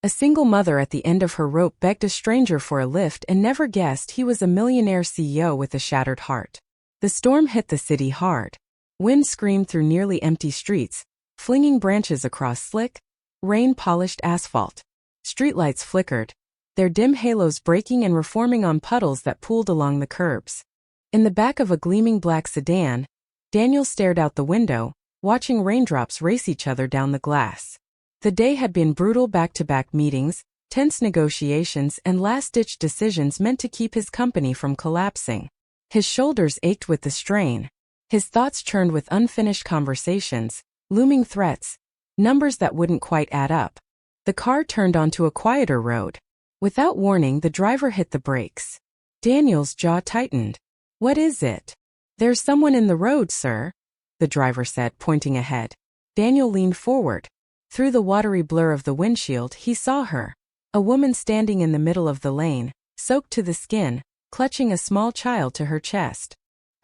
A single mother at the end of her rope begged a stranger for a lift and never guessed he was a millionaire CEO with a shattered heart. The storm hit the city hard. Wind screamed through nearly empty streets, flinging branches across slick, rain-polished asphalt. Streetlights flickered, their dim halos breaking and reforming on puddles that pooled along the curbs. In the back of a gleaming black sedan, Daniel stared out the window, watching raindrops race each other down the glass. The day had been brutal back-to-back meetings, tense negotiations and last-ditch decisions meant to keep his company from collapsing. His shoulders ached with the strain. His thoughts churned with unfinished conversations, looming threats, numbers that wouldn't quite add up. The car turned onto a quieter road. Without warning, the driver hit the brakes. Daniel's jaw tightened. "What is it?" "There's someone in the road, sir," the driver said, pointing ahead. Daniel leaned forward. Through the watery blur of the windshield, he saw her. A woman standing in the middle of the lane, soaked to the skin, clutching a small child to her chest.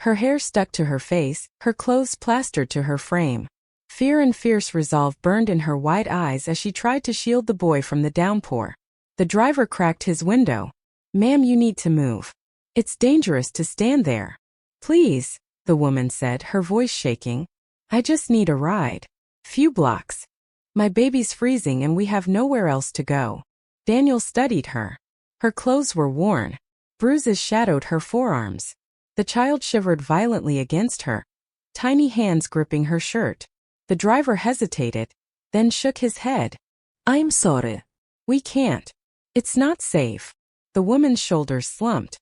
Her hair stuck to her face, her clothes plastered to her frame. Fear and fierce resolve burned in her wide eyes as she tried to shield the boy from the downpour. The driver cracked his window. "Ma'am, you need to move. It's dangerous to stand there." "Please," the woman said, her voice shaking. "I just need a ride. Few blocks. My baby's freezing and we have nowhere else to go." Daniel studied her. Her clothes were worn. Bruises shadowed her forearms. The child shivered violently against her, tiny hands gripping her shirt. The driver hesitated, then shook his head. "I'm sorry. We can't. It's not safe." The woman's shoulders slumped.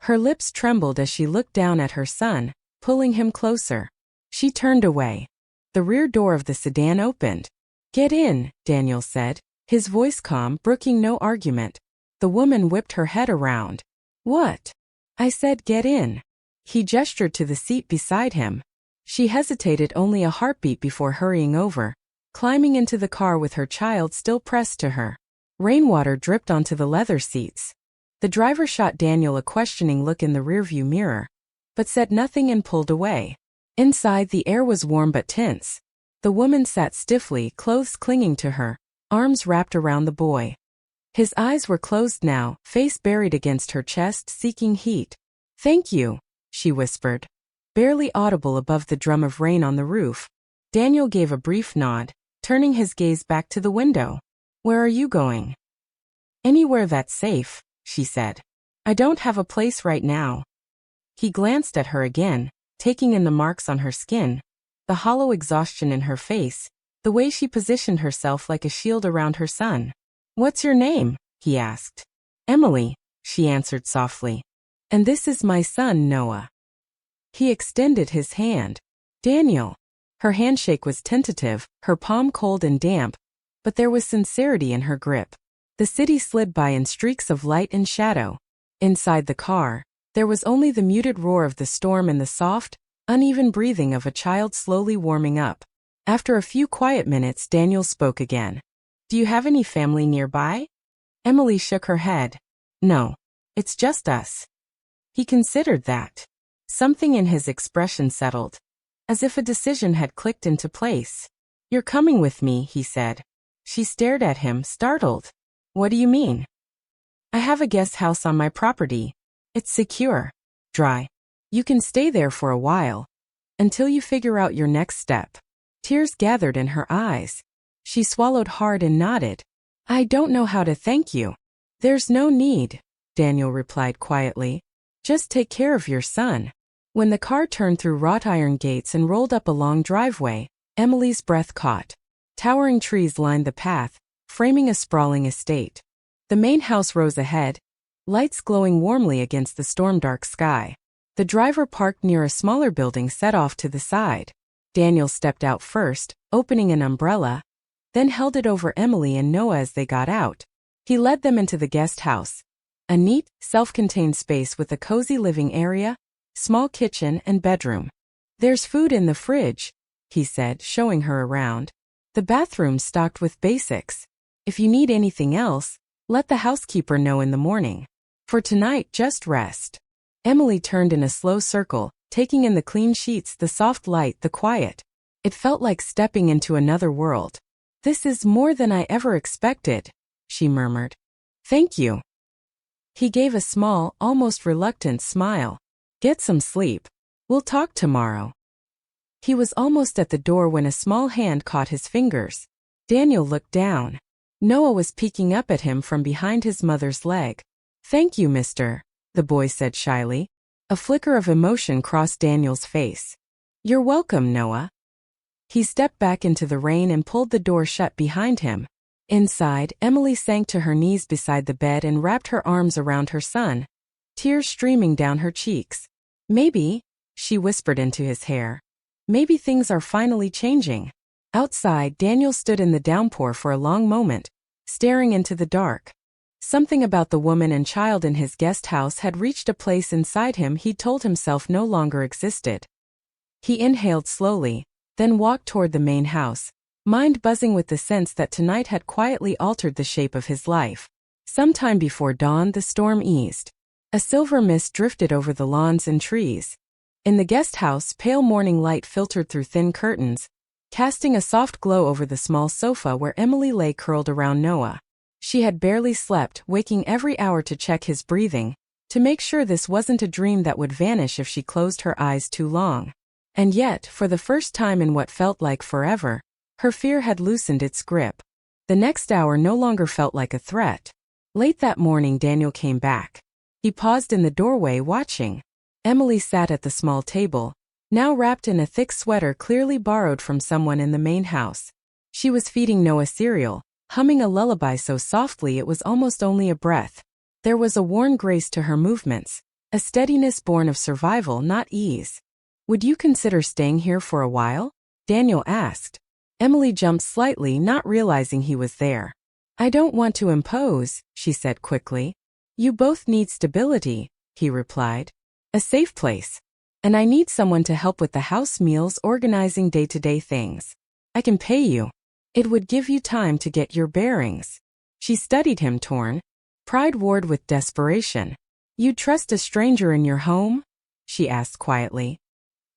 Her lips trembled as she looked down at her son, pulling him closer. She turned away. The rear door of the sedan opened. "Get in," Daniel said, his voice calm, brooking no argument. The woman whipped her head around. "What?" "I said get in." He gestured to the seat beside him. She hesitated only a heartbeat before hurrying over, climbing into the car with her child still pressed to her. Rainwater dripped onto the leather seats. The driver shot Daniel a questioning look in the rearview mirror, but said nothing and pulled away. Inside, the air was warm but tense. The woman sat stiffly, clothes clinging to her, arms wrapped around the boy. His eyes were closed now, face buried against her chest, seeking heat. "Thank you," she whispered, barely audible above the drum of rain on the roof. Daniel gave a brief nod, turning his gaze back to the window. "Where are you going?" "Anywhere that's safe," she said. "I don't have a place right now." He glanced at her again, taking in the marks on her skin, the hollow exhaustion in her face, the way she positioned herself like a shield around her son. "What's your name?" he asked. "Emily," she answered softly. "And this is my son, Noah." He extended his hand. "Daniel." Her handshake was tentative, her palm cold and damp, but there was sincerity in her grip. The city slid by in streaks of light and shadow. Inside the car, there was only the muted roar of the storm and the soft, uneven breathing of a child slowly warming up. After a few quiet minutes, Daniel spoke again. "Do you have any family nearby?" Emily shook her head. "No. It's just us." He considered that. Something in his expression settled, as if a decision had clicked into place. "You're coming with me," he said. She stared at him, startled. "What do you mean?" "I have a guest house on my property. It's secure. Dry. You can stay there for a while. Until you figure out your next step." Tears gathered in her eyes. She swallowed hard and nodded. "I don't know how to thank you." "There's no need," Daniel replied quietly. "Just take care of your son." When the car turned through wrought iron gates and rolled up a long driveway, Emily's breath caught. Towering trees lined the path, framing a sprawling estate. The main house rose ahead, lights glowing warmly against the storm-dark sky. The driver parked near a smaller building set off to the side. Daniel stepped out first, opening an umbrella, then held it over Emily and Noah as they got out. He led them into the guest house, a neat, self-contained space with a cozy living area, small kitchen and bedroom. "There's food in the fridge," he said, showing her around. "The bathroom's stocked with basics. If you need anything else, let the housekeeper know in the morning. For tonight, just rest." Emily turned in a slow circle, taking in the clean sheets, the soft light, the quiet. It felt like stepping into another world. "This is more than I ever expected," she murmured. Thank you. He gave a small, almost reluctant smile. Get some sleep. We'll talk tomorrow. He was almost at the door when a small hand caught his fingers. Daniel looked down. Noah was peeking up at him from behind his mother's leg. Thank you, mister, the boy said shyly. A flicker of emotion crossed Daniel's face. You're welcome, Noah. He stepped back into the rain and pulled the door shut behind him. Inside, Emily sank to her knees beside the bed and wrapped her arms around her son, tears streaming down her cheeks. Maybe, she whispered into his hair. Maybe things are finally changing. Outside, Daniel stood in the downpour for a long moment, staring into the dark. Something about the woman and child in his guest house had reached a place inside him he told himself no longer existed. He inhaled slowly, then walked toward the main house, mind buzzing with the sense that tonight had quietly altered the shape of his life. Sometime before dawn, the storm eased. A silver mist drifted over the lawns and trees. In the guest house, pale morning light filtered through thin curtains, casting a soft glow over the small sofa where Emily lay curled around Noah. She had barely slept, waking every hour to check his breathing, to make sure this wasn't a dream that would vanish if she closed her eyes too long. And yet, for the first time in what felt like forever, her fear had loosened its grip. The next hour no longer felt like a threat. Late that morning, Daniel came back. He paused in the doorway, watching. Emily sat at the small table, now wrapped in a thick sweater clearly borrowed from someone in the main house. She was feeding Noah cereal, humming a lullaby so softly it was almost only a breath. There was a worn grace to her movements, a steadiness born of survival, not ease. Would you consider staying here for a while? Daniel asked. Emily jumped slightly, not realizing he was there. I don't want to impose, she said quickly. You both need stability, he replied. A safe place. And I need someone to help with the house meals, organizing day-to-day things. I can pay you. It would give you time to get your bearings. She studied him, torn. Pride warred with desperation. You'd trust a stranger in your home? She asked quietly.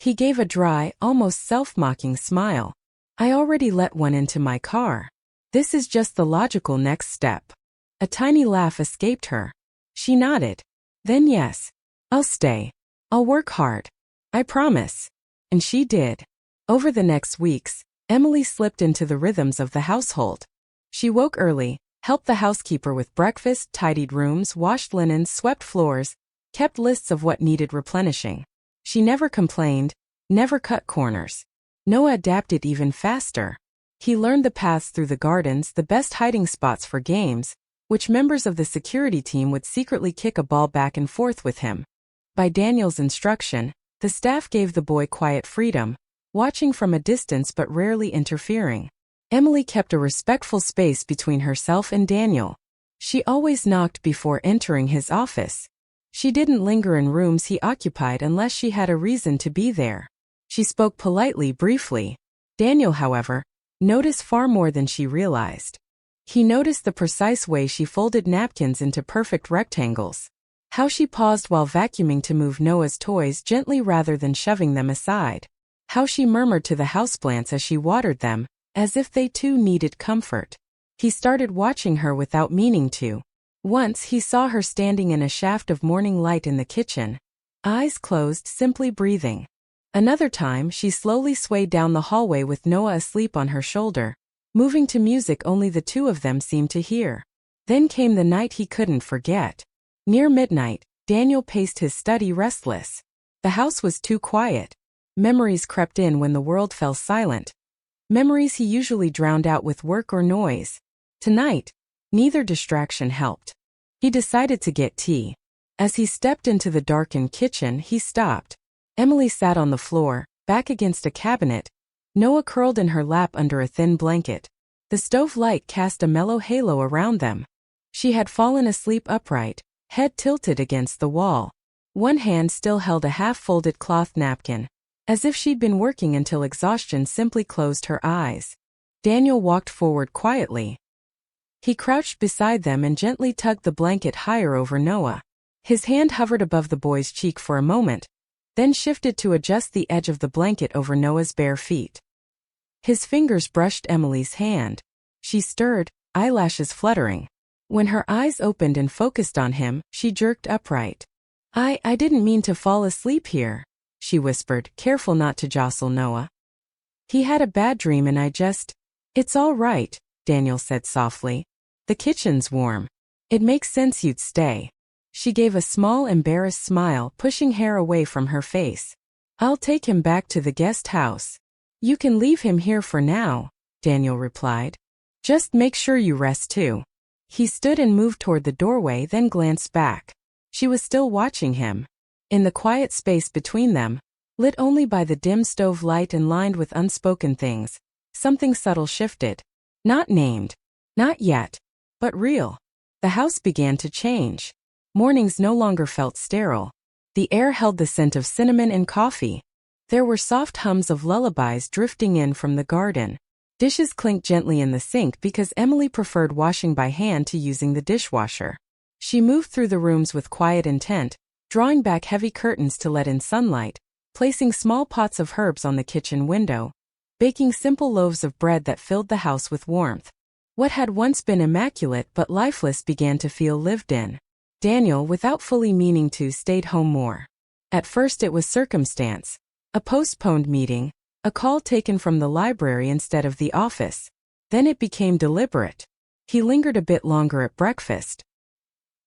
He gave a dry, almost self-mocking smile. I already let one into my car. This is just the logical next step. A tiny laugh escaped her. She nodded. Then yes. I'll stay. I'll work hard. I promise. And she did. Over the next weeks, Emily slipped into the rhythms of the household. She woke early, helped the housekeeper with breakfast, tidied rooms, washed linens, swept floors, kept lists of what needed replenishing. She never complained, never cut corners. Noah adapted even faster. He learned the paths through the gardens, the best hiding spots for games, which members of the security team would secretly kick a ball back and forth with him. By Daniel's instruction, the staff gave the boy quiet freedom, watching from a distance but rarely interfering. Emily kept a respectful space between herself and Daniel. She always knocked before entering his office. She didn't linger in rooms he occupied unless she had a reason to be there. She spoke politely, briefly. Daniel, however, noticed far more than she realized. He noticed the precise way she folded napkins into perfect rectangles, how she paused while vacuuming to move Noah's toys gently rather than shoving them aside, how she murmured to the houseplants as she watered them, as if they too needed comfort. He started watching her without meaning to. Once he saw her standing in a shaft of morning light in the kitchen, eyes closed, simply breathing. Another time, she slowly swayed down the hallway with Noah asleep on her shoulder, moving to music only the two of them seemed to hear. Then came the night he couldn't forget. Near midnight, Daniel paced his study restless. The house was too quiet. Memories crept in when the world fell silent. Memories he usually drowned out with work or noise. Tonight, neither distraction helped. He decided to get tea. As he stepped into the darkened kitchen, he stopped. Emily sat on the floor, back against a cabinet. Noah curled in her lap under a thin blanket. The stove light cast a mellow halo around them. She had fallen asleep upright, head tilted against the wall. One hand still held a half-folded cloth napkin, as if she'd been working until exhaustion simply closed her eyes. Daniel walked forward quietly. He crouched beside them and gently tugged the blanket higher over Noah. His hand hovered above the boy's cheek for a moment, then shifted to adjust the edge of the blanket over Noah's bare feet. His fingers brushed Emily's hand. She stirred, eyelashes fluttering. When her eyes opened and focused on him, she jerked upright. I didn't mean to fall asleep here," she whispered, careful not to jostle Noah. "He had a bad dream and It's all right," Daniel said softly. "The kitchen's warm. It makes sense you'd stay." She gave a small embarrassed smile, pushing hair away from her face. "I'll take him back to the guest house." "You can leave him here for now," Daniel replied. "Just make sure you rest too." He stood and moved toward the doorway, then glanced back. She was still watching him. In the quiet space between them, lit only by the dim stove light and lined with unspoken things, something subtle shifted. Not named. Not yet. But real. The house began to change. Mornings no longer felt sterile. The air held the scent of cinnamon and coffee. There were soft hums of lullabies drifting in from the garden. Dishes clinked gently in the sink because Emily preferred washing by hand to using the dishwasher. She moved through the rooms with quiet intent, drawing back heavy curtains to let in sunlight, placing small pots of herbs on the kitchen window, baking simple loaves of bread that filled the house with warmth. What had once been immaculate but lifeless began to feel lived in. Daniel, without fully meaning to, stayed home more. At first it was circumstance. A postponed meeting, a call taken from the library instead of the office. Then it became deliberate. He lingered a bit longer at breakfast.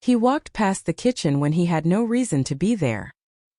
He walked past the kitchen when he had no reason to be there.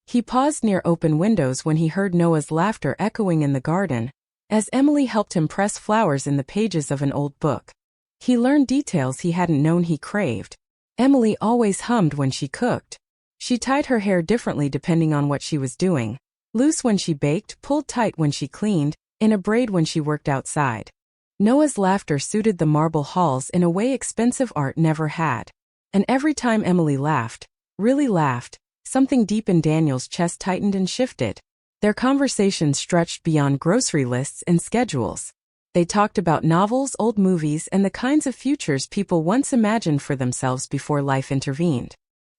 He paused near open windows when he heard Noah's laughter echoing in the garden, as Emily helped him press flowers in the pages of an old book. He learned details he hadn't known he craved. Emily always hummed when she cooked. She tied her hair differently depending on what she was doing. Loose when she baked, pulled tight when she cleaned, in a braid when she worked outside. Noah's laughter suited the marble halls in a way expensive art never had. And every time Emily laughed, really laughed, something deep in Daniel's chest tightened and shifted. Their conversation stretched beyond grocery lists and schedules. They talked about novels, old movies, and the kinds of futures people once imagined for themselves before life intervened.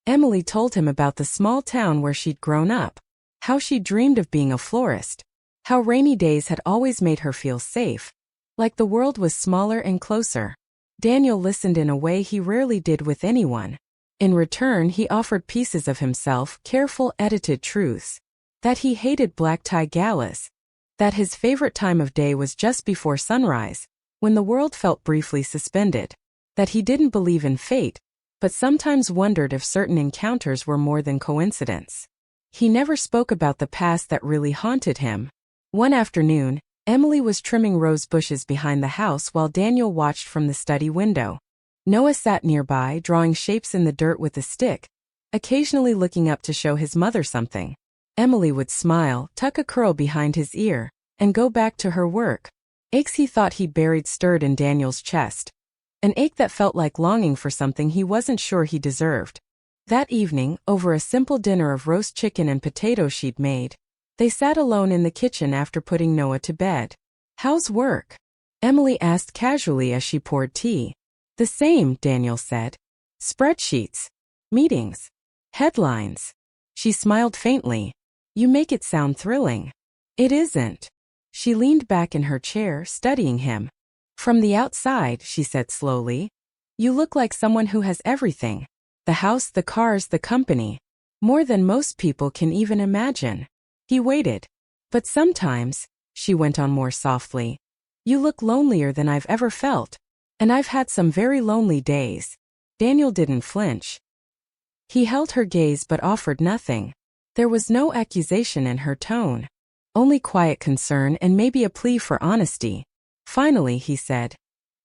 Emily told him about the small town where she'd grown up, how she dreamed of being a florist, how rainy days had always made her feel safe, like the world was smaller and closer. Daniel listened in a way he rarely did with anyone. In return, he offered pieces of himself, careful, edited truths. That he hated black tie galas. That his favorite time of day was just before sunrise, when the world felt briefly suspended. That he didn't believe in fate, but sometimes wondered if certain encounters were more than coincidence. He never spoke about the past that really haunted him. One afternoon, Emily was trimming rose bushes behind the house while Daniel watched from the study window. Noah sat nearby, drawing shapes in the dirt with a stick, occasionally looking up to show his mother something. Emily would smile, tuck a curl behind his ear, and go back to her work. Aches he thought he buried stirred in Daniel's chest. An ache that felt like longing for something he wasn't sure he deserved. That evening, over a simple dinner of roast chicken and potatoes she'd made, they sat alone in the kitchen after putting Noah to bed. "How's work?" Emily asked casually as she poured tea. "The same," Daniel said. "Spreadsheets. Meetings. Headlines." She smiled faintly. "You make it sound thrilling." "It isn't." She leaned back in her chair, studying him. "From the outside," she said slowly, "you look like someone who has everything. The house, the cars, the company. More than most people can even imagine." He waited. "But sometimes," she went on more softly, "you look lonelier than I've ever felt. And I've had some very lonely days." Daniel didn't flinch. He held her gaze but offered nothing. There was no accusation in her tone. Only quiet concern and maybe a plea for honesty. Finally, he said,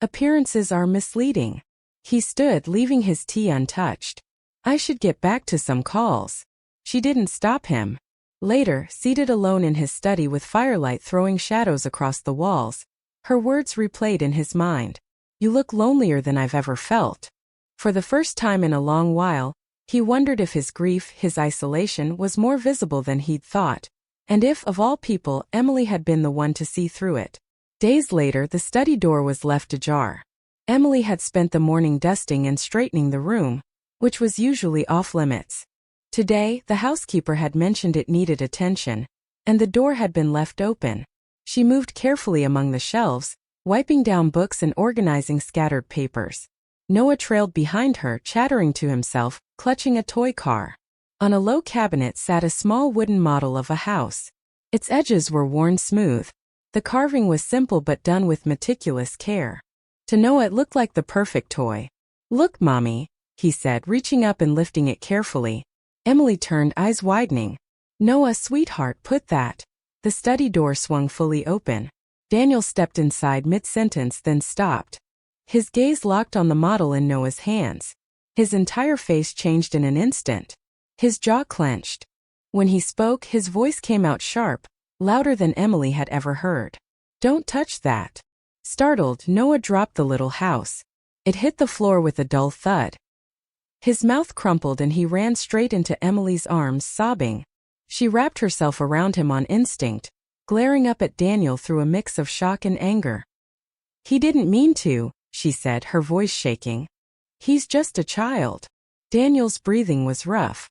"Appearances are misleading." He stood, leaving his tea untouched. "I should get back to some calls." She didn't stop him. Later, seated alone in his study with firelight throwing shadows across the walls, her words replayed in his mind. "You look lonelier than I've ever felt." For the first time in a long while, he wondered if his grief, his isolation, was more visible than he'd thought, and if, of all people, Emily had been the one to see through it. Days later, the study door was left ajar. Emily had spent the morning dusting and straightening the room, which was usually off-limits. Today, the housekeeper had mentioned it needed attention, and the door had been left open. She moved carefully among the shelves, wiping down books and organizing scattered papers. Noah trailed behind her, chattering to himself, clutching a toy car. On a low cabinet sat a small wooden model of a house. Its edges were worn smooth. The carving was simple but done with meticulous care. To Noah it looked like the perfect toy. "Look, Mommy," he said, reaching up and lifting it carefully. Emily turned, eyes widening. "Noah, sweetheart, put that." The study door swung fully open. Daniel stepped inside mid-sentence, then stopped. His gaze locked on the model in Noah's hands. His entire face changed in an instant. His jaw clenched. When he spoke, his voice came out sharp, louder than Emily had ever heard. "Don't touch that." Startled, Noah dropped the little house. It hit the floor with a dull thud. His mouth crumpled and he ran straight into Emily's arms, sobbing. She wrapped herself around him on instinct, glaring up at Daniel through a mix of shock and anger. "He didn't mean to," she said, her voice shaking. "He's just a child." Daniel's breathing was rough.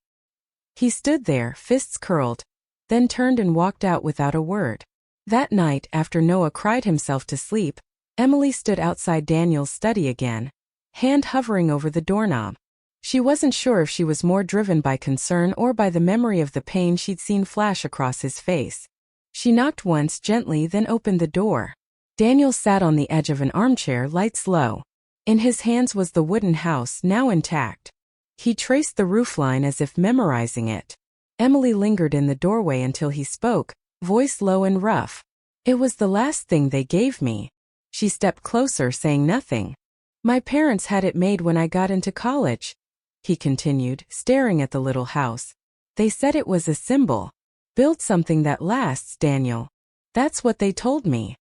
He stood there, fists curled, then turned and walked out without a word. That night, after Noah cried himself to sleep, Emily stood outside Daniel's study again, hand hovering over the doorknob. She wasn't sure if she was more driven by concern or by the memory of the pain she'd seen flash across his face. She knocked once gently, then opened the door. Daniel sat on the edge of an armchair, lights low. In his hands was the wooden house, now intact. He traced the roofline as if memorizing it. Emily lingered in the doorway until he spoke, voice low and rough. "It was the last thing they gave me." She stepped closer, saying nothing. "My parents had it made when I got into college," he continued, staring at the little house. "They said it was a symbol. Build something that lasts, Daniel. That's what they told me."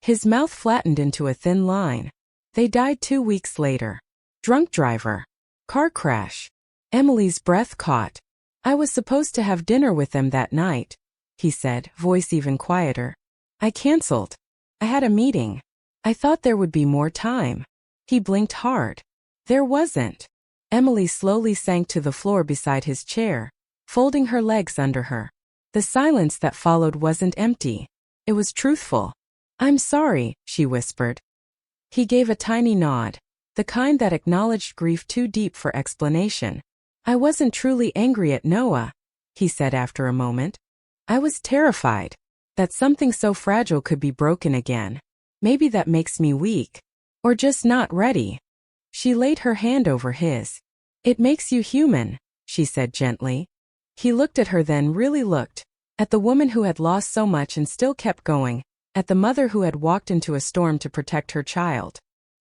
His mouth flattened into a thin line. "They died 2 weeks later. Drunk driver. Car crash." Emily's breath caught. "I was supposed to have dinner with them that night," he said, voice even quieter. "I canceled. I had a meeting. I thought there would be more time." He blinked hard. There wasn't. Emily slowly sank to the floor beside his chair, folding her legs under her. The silence that followed wasn't empty. It was truthful. "I'm sorry," she whispered. He gave a tiny nod, the kind that acknowledged grief too deep for explanation. "I wasn't truly angry at Noah," he said after a moment. "I was terrified that something so fragile could be broken again. Maybe that makes me weak. Or just not ready." She laid her hand over his. "It makes you human," she said gently. He looked at her, then really looked. At the woman who had lost so much and still kept going. At the mother who had walked into a storm to protect her child.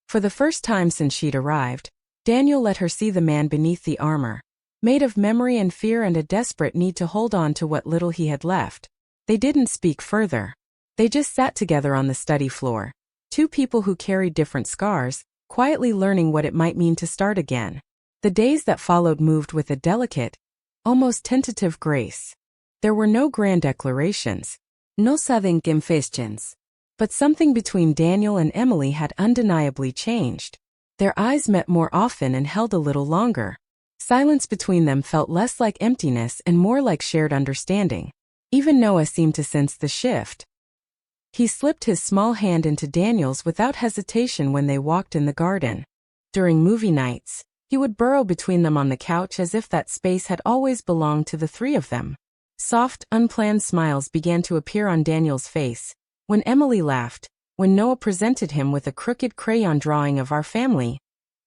For the first time since she'd arrived, Daniel let her see the man beneath the armor, made of memory and fear and a desperate need to hold on to what little he had left. They didn't speak further. They just sat together on the study floor. Two people who carried different scars, quietly learning what it might mean to start again. The days that followed moved with a delicate, almost tentative grace. There were no grand declarations. No sudden confessions. But something between Daniel and Emily had undeniably changed. Their eyes met more often and held a little longer. Silence between them felt less like emptiness and more like shared understanding. Even Noah seemed to sense the shift. He slipped his small hand into Daniel's without hesitation when they walked in the garden. During movie nights, he would burrow between them on the couch as if that space had always belonged to the three of them. Soft, unplanned smiles began to appear on Daniel's face. When Emily laughed, when Noah presented him with a crooked crayon drawing of our family.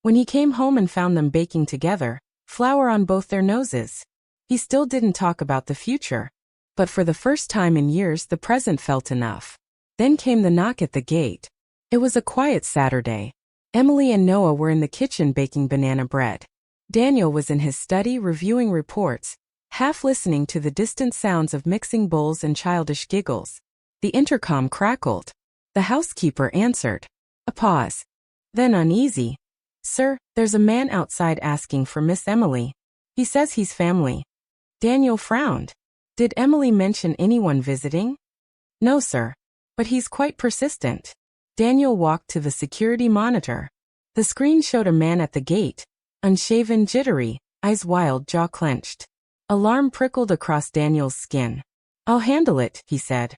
When he came home and found them baking together, flour on both their noses. He still didn't talk about the future. But for the first time in years, the present felt enough. Then came the knock at the gate. It was a quiet Saturday. Emily and Noah were in the kitchen baking banana bread. Daniel was in his study reviewing reports, half listening to the distant sounds of mixing bowls and childish giggles. The intercom crackled. The housekeeper answered. A pause. Then uneasy. "Sir, there's a man outside asking for Miss Emily. He says he's family." Daniel frowned. "Did Emily mention anyone visiting?" "No, sir. But he's quite persistent." Daniel walked to the security monitor. The screen showed a man at the gate, unshaven, jittery, eyes wild, jaw clenched. Alarm prickled across Daniel's skin. "I'll handle it," he said.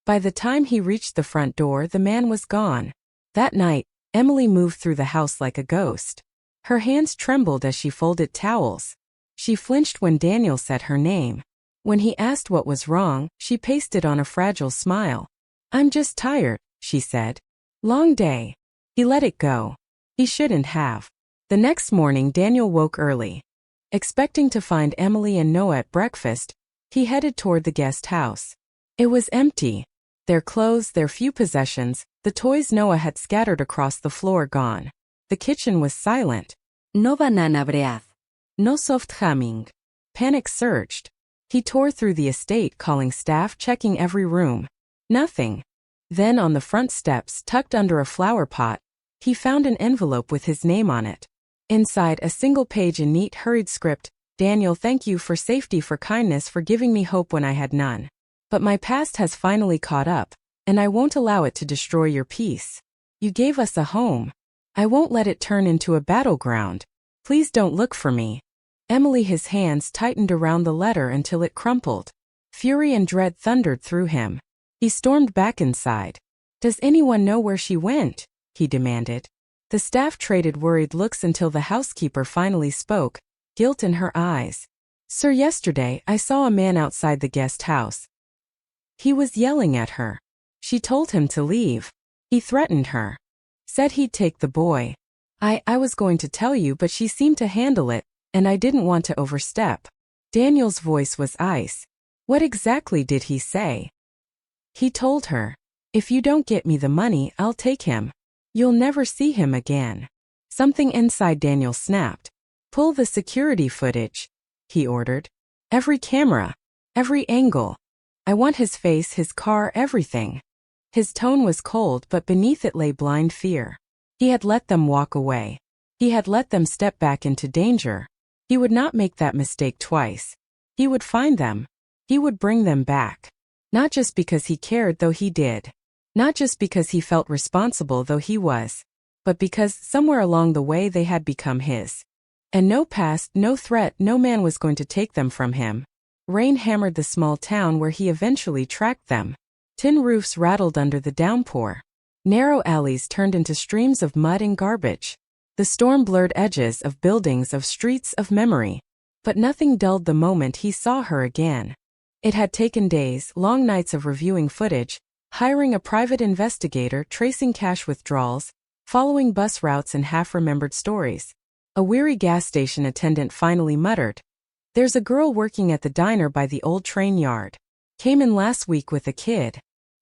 By the time he reached the front door, the man was gone. That night, Emily moved through the house like a ghost. Her hands trembled as she folded towels. She flinched when Daniel said her name. When he asked what was wrong, she pasted on a fragile smile. "I'm just tired," she said. "Long day." He let it go. He shouldn't have. The next morning Daniel woke early. Expecting to find Emily and Noah at breakfast, he headed toward the guest house. It was empty. Their clothes, their few possessions, the toys Noah had scattered across the floor gone. The kitchen was silent. No banana bread. No soft humming. Panic surged. He tore through the estate, calling staff, checking every room. Nothing. Then on the front steps, tucked under a flower pot, he found an envelope with his name on it. Inside, a single page in neat, hurried script. "Daniel, thank you for safety, for kindness, for giving me hope when I had none. But my past has finally caught up, and I won't allow it to destroy your peace. You gave us a home. I won't let it turn into a battleground. Please don't look for me." Emily, his hands tightened around the letter until it crumpled. Fury and dread thundered through him. He stormed back inside. "Does anyone know where she went?" he demanded. The staff traded worried looks until the housekeeper finally spoke, guilt in her eyes. "Sir, yesterday I saw a man outside the guest house. He was yelling at her. She told him to leave. He threatened her. Said he'd take the boy. I was going to tell you, but she seemed to handle it, and I didn't want to overstep." Daniel's voice was ice. What exactly did he say? He told her, "If you don't get me the money, I'll take him. You'll never see him again." Something inside Daniel snapped. "Pull the security footage," he ordered. "Every camera. Every angle. I want his face, his car, everything." His tone was cold, but beneath it lay blind fear. He had let them walk away. He had let them step back into danger. He would not make that mistake twice. He would find them. He would bring them back. Not just because he cared, though he did. Not just because he felt responsible, though he was. But because somewhere along the way they had become his. And no past, no threat, no man was going to take them from him. Rain hammered the small town where he eventually tracked them. Tin roofs rattled under the downpour. Narrow alleys turned into streams of mud and garbage. The storm blurred edges of buildings, of streets, of memory. But nothing dulled the moment he saw her again. It had taken days, long nights of reviewing footage, hiring a private investigator, tracing cash withdrawals, following bus routes and half-remembered stories. A weary gas station attendant finally muttered, "There's a girl working at the diner by the old train yard. Came in last week with a kid.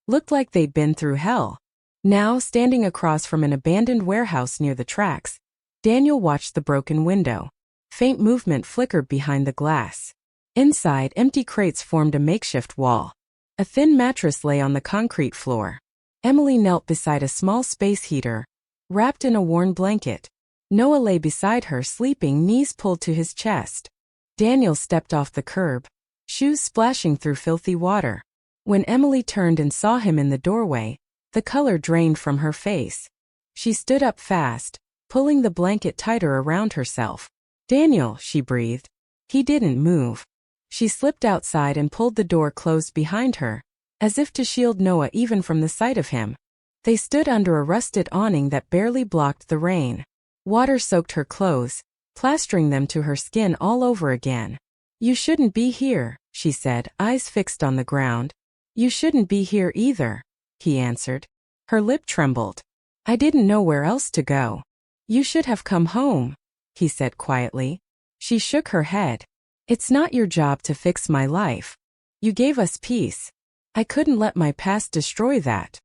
Looked like they'd been through hell." Now, standing across from an abandoned warehouse near the tracks, Daniel watched the broken window. Faint movement flickered behind the glass. Inside, empty crates formed a makeshift wall. A thin mattress lay on the concrete floor. Emily knelt beside a small space heater, wrapped in a worn blanket. Noah lay beside her, sleeping, knees pulled to his chest. Daniel stepped off the curb, shoes splashing through filthy water. When Emily turned and saw him in the doorway, the color drained from her face. She stood up fast, pulling the blanket tighter around herself. "Daniel," she breathed. He didn't move. She slipped outside and pulled the door closed behind her, as if to shield Noah even from the sight of him. They stood under a rusted awning that barely blocked the rain. Water soaked her clothes, plastering them to her skin all over again. "You shouldn't be here," she said, eyes fixed on the ground. "You shouldn't be here either," he answered. Her lip trembled. "I didn't know where else to go." "You should have come home," he said quietly. She shook her head. "It's not your job to fix my life. You gave us peace. I couldn't let my past destroy that."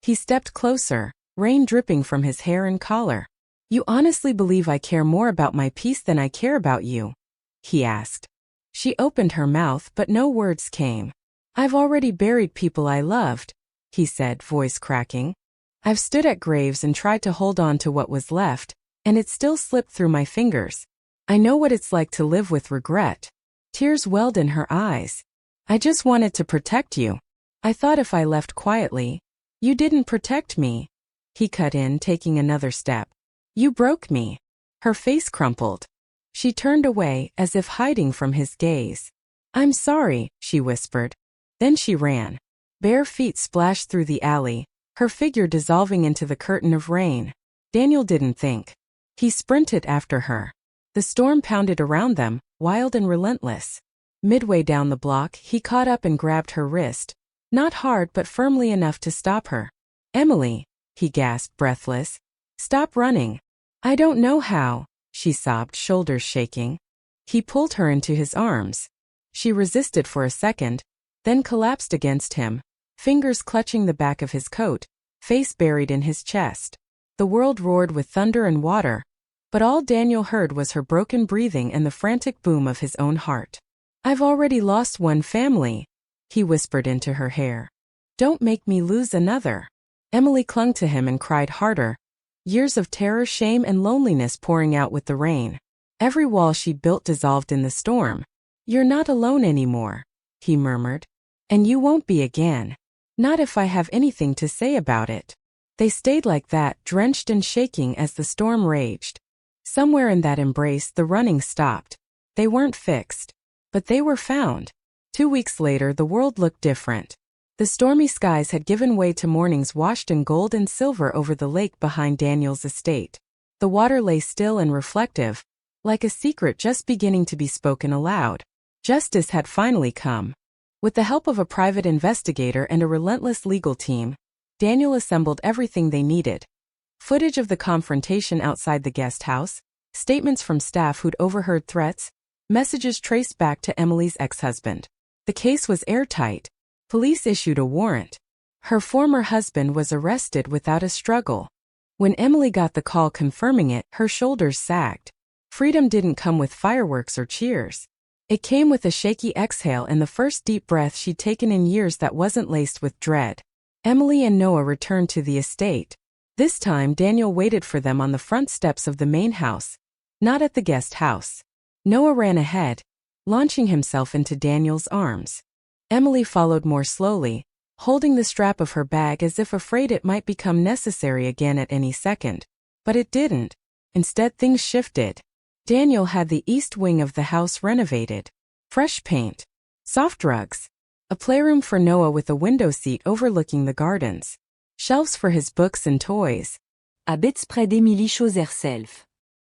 He stepped closer, rain dripping from his hair and collar. "You honestly believe I care more about my peace than I care about you?" he asked. She opened her mouth, but no words came. "I've already buried people I loved," he said, voice cracking. "I've stood at graves and tried to hold on to what was left, and it still slipped through my fingers. I know what it's like to live with regret." Tears welled in her eyes. "I just wanted to protect you. I thought if I left quietly." "You didn't protect me," he cut in, taking another step. "You broke me." Her face crumpled. She turned away, as if hiding from his gaze. "I'm sorry," she whispered. Then she ran. Bare feet splashed through the alley, her figure dissolving into the curtain of rain. Daniel didn't think. He sprinted after her. The storm pounded around them, wild and relentless. Midway down the block, he caught up and grabbed her wrist. Not hard but firmly enough to stop her. "Emily," he gasped, breathless. "Stop running." "I don't know how," she sobbed, shoulders shaking. He pulled her into his arms. She resisted for a second, then collapsed against him, fingers clutching the back of his coat, face buried in his chest. The world roared with thunder and water, but all Daniel heard was her broken breathing and the frantic boom of his own heart. "I've already lost one family," he whispered into her hair. "Don't make me lose another." Emily clung to him and cried harder, years of terror, shame, and loneliness pouring out with the rain. Every wall she built dissolved in the storm. "You're not alone anymore," he murmured. "And you won't be again. Not if I have anything to say about it." They stayed like that, drenched and shaking as the storm raged. Somewhere in that embrace the running stopped. They weren't fixed, but they were found. 2 weeks later the world looked different. The stormy skies had given way to mornings washed in gold and silver over the lake behind Daniel's estate. The water lay still and reflective, like a secret just beginning to be spoken aloud. Justice had finally come. With the help of a private investigator and a relentless legal team, Daniel assembled everything they needed. Footage of the confrontation outside the guest house, statements from staff who'd overheard threats, messages traced back to Emily's ex-husband. The case was airtight. Police issued a warrant. Her former husband was arrested without a struggle. When Emily got the call confirming it, her shoulders sagged. Freedom didn't come with fireworks or cheers. It came with a shaky exhale and the first deep breath she'd taken in years that wasn't laced with dread. Emily and Noah returned to the estate. This time Daniel waited for them on the front steps of the main house, not at the guest house. Noah ran ahead, launching himself into Daniel's arms. Emily followed more slowly, holding the strap of her bag as if afraid it might become necessary again at any second. But it didn't. Instead, things shifted. Daniel had the east wing of the house renovated. Fresh paint, soft rugs, a playroom for Noah with a window seat overlooking the gardens, shelves for his books and toys. Habits près d'Emily chose herself.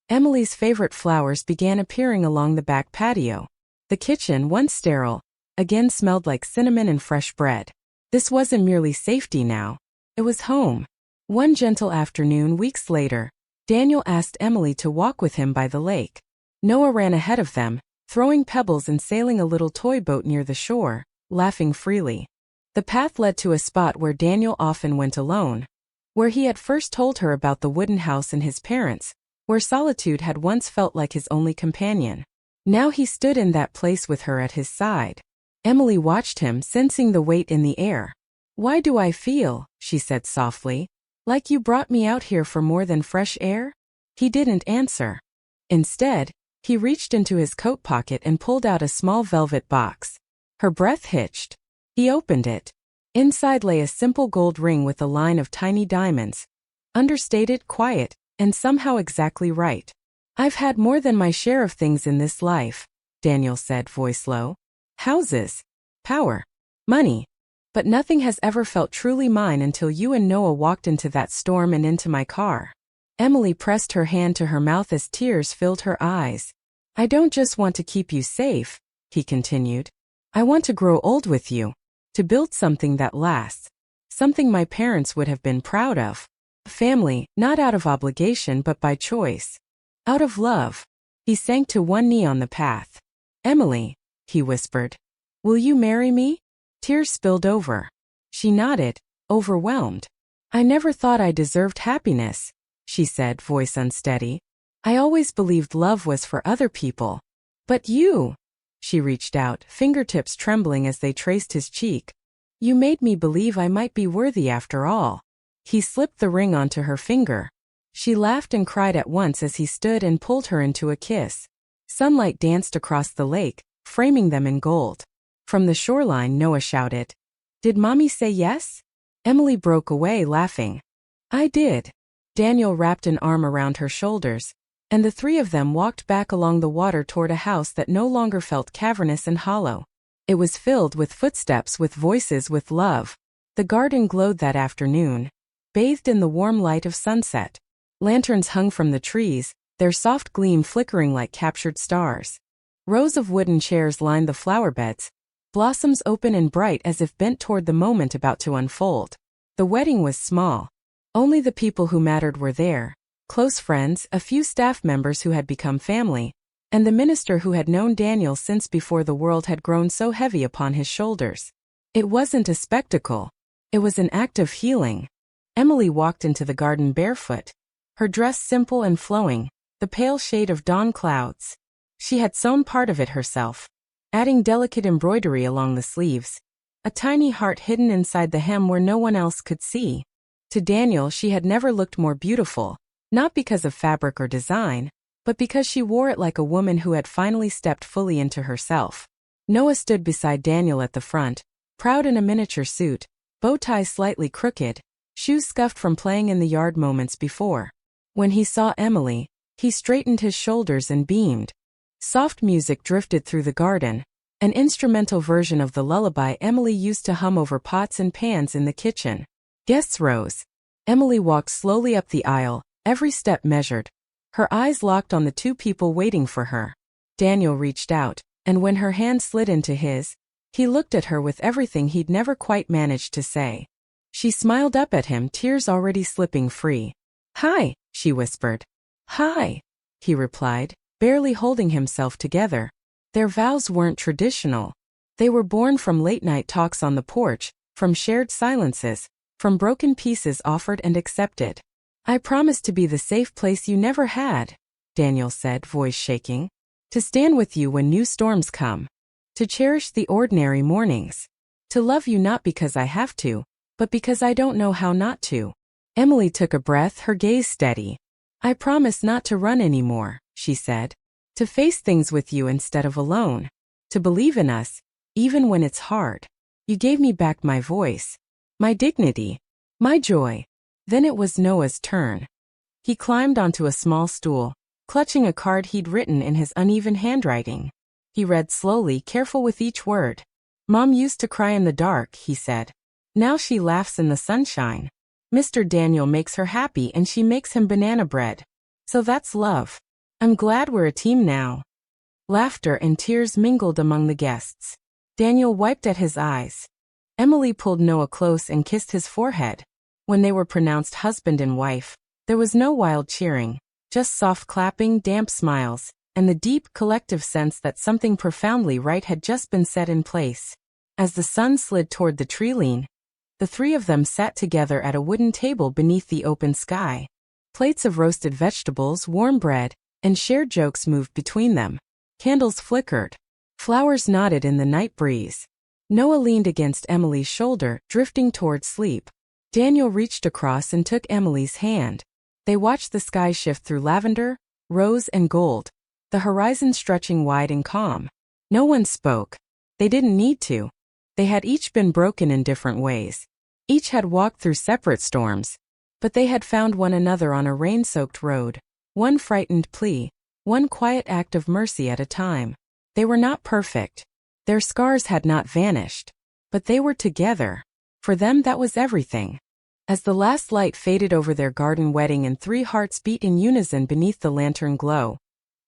Emily's favorite flowers began appearing along the back patio. The kitchen, once sterile, again smelled like cinnamon and fresh bread. This wasn't merely safety now. It was home. One gentle afternoon weeks later, Daniel asked Emily to walk with him by the lake. Noah ran ahead of them, throwing pebbles and sailing a little toy boat near the shore, laughing freely. The path led to a spot where Daniel often went alone, where he had first told her about the wooden house and his parents, where solitude had once felt like his only companion. Now he stood in that place with her at his side. Emily watched him, sensing the weight in the air. "Why do I feel," she said softly, "like you brought me out here for more than fresh air?" He didn't answer. Instead, he reached into his coat pocket and pulled out a small velvet box. Her breath hitched. He opened it. Inside lay a simple gold ring with a line of tiny diamonds. Understated, quiet, and somehow exactly right. "I've had more than my share of things in this life," Daniel said, voice low. "Houses, power, money. But nothing has ever felt truly mine until you and Noah walked into that storm and into my car." Emily pressed her hand to her mouth as tears filled her eyes. "I don't just want to keep you safe," he continued. "I want to grow old with you, to build something that lasts, something my parents would have been proud of. A family, not out of obligation but by choice. Out of love." He sank to one knee on the path. "Emily," he whispered, "will you marry me?" Tears spilled over. She nodded, overwhelmed. "I never thought I deserved happiness," she said, voice unsteady. "I always believed love was for other people. But you," she reached out, fingertips trembling as they traced his cheek, "you made me believe I might be worthy after all." He slipped the ring onto her finger. She laughed and cried at once as he stood and pulled her into a kiss. Sunlight danced across the lake, framing them in gold. From the shoreline, Noah shouted, "Did Mommy say yes?" Emily broke away, laughing. "I did." Daniel wrapped an arm around her shoulders, and the three of them walked back along the water toward a house that no longer felt cavernous and hollow. It was filled with footsteps, with voices, with love. The garden glowed that afternoon, bathed in the warm light of sunset. Lanterns hung from the trees, their soft gleam flickering like captured stars. Rows of wooden chairs lined the flower beds, blossoms open and bright as if bent toward the moment about to unfold. The wedding was small. Only the people who mattered were there. Close friends, a few staff members who had become family, and the minister who had known Daniel since before the world had grown so heavy upon his shoulders. It wasn't a spectacle. It was an act of healing. Emily walked into the garden barefoot, her dress simple and flowing, the pale shade of dawn clouds. She had sewn part of it herself, adding delicate embroidery along the sleeves, a tiny heart hidden inside the hem where no one else could see. To Daniel, she had never looked more beautiful, not because of fabric or design, but because she wore it like a woman who had finally stepped fully into herself. Noah stood beside Daniel at the front, proud in a miniature suit, bow tie slightly crooked, shoes scuffed from playing in the yard moments before. When he saw Emily, he straightened his shoulders and beamed. Soft music drifted through the garden, an instrumental version of the lullaby Emily used to hum over pots and pans in the kitchen. Guests rose. Emily walked slowly up the aisle, every step measured. Her eyes locked on the two people waiting for her. Daniel reached out, and when her hand slid into his, he looked at her with everything he'd never quite managed to say. She smiled up at him, tears already slipping free. "Hi," she whispered. "Hi," he replied, barely holding himself together. Their vows weren't traditional. They were born from late-night talks on the porch, from shared silences, from broken pieces offered and accepted. "I promise to be the safe place you never had," Daniel said, voice shaking. "To stand with you when new storms come. To cherish the ordinary mornings. To love you not because I have to, but because I don't know how not to." Emily took a breath, her gaze steady. "I promise not to run anymore," she said. "To face things with you instead of alone. To believe in us, even when it's hard. You gave me back my voice, my dignity, my joy." Then it was Noah's turn. He climbed onto a small stool, clutching a card he'd written in his uneven handwriting. He read slowly, careful with each word. "Mom used to cry in the dark," he said. "Now she laughs in the sunshine. Mr. Daniel makes her happy and she makes him banana bread. So that's love. I'm glad we're a team now." Laughter and tears mingled among the guests. Daniel wiped at his eyes. Emily pulled Noah close and kissed his forehead. When they were pronounced husband and wife, there was no wild cheering, just soft clapping, damp smiles, and the deep, collective sense that something profoundly right had just been set in place. As the sun slid toward the tree-line, the three of them sat together at a wooden table beneath the open sky. Plates of roasted vegetables, warm bread, and shared jokes moved between them. Candles flickered. Flowers nodded in the night breeze. Noah leaned against Emily's shoulder, drifting toward sleep. Daniel reached across and took Emily's hand. They watched the sky shift through lavender, rose, and gold, the horizon stretching wide and calm. No one spoke. They didn't need to. They had each been broken in different ways. Each had walked through separate storms, but they had found one another on a rain-soaked road, one frightened plea, one quiet act of mercy at a time. They were not perfect. Their scars had not vanished, but they were together. For them, that was everything. As the last light faded over their garden wedding and three hearts beat in unison beneath the lantern glow,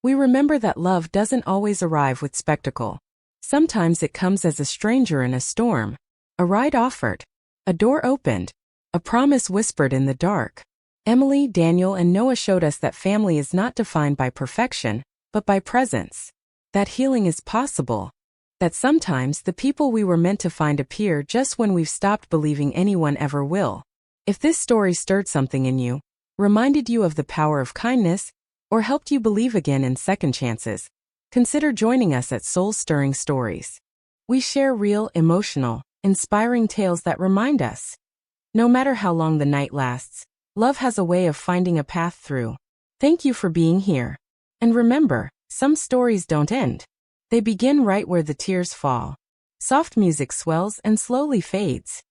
we remember that love doesn't always arrive with spectacle. Sometimes it comes as a stranger in a storm, a ride offered, a door opened, a promise whispered in the dark. Emily, Daniel, and Noah showed us that family is not defined by perfection, but by presence. That healing is possible. That sometimes the people we were meant to find appear just when we've stopped believing anyone ever will. If this story stirred something in you, reminded you of the power of kindness, or helped you believe again in second chances, consider joining us at Soul Stirring Stories. We share real, emotional, inspiring tales that remind us. No matter how long the night lasts, love has a way of finding a path through. Thank you for being here. And remember, some stories don't end. They begin right where the tears fall. Soft music swells and slowly fades.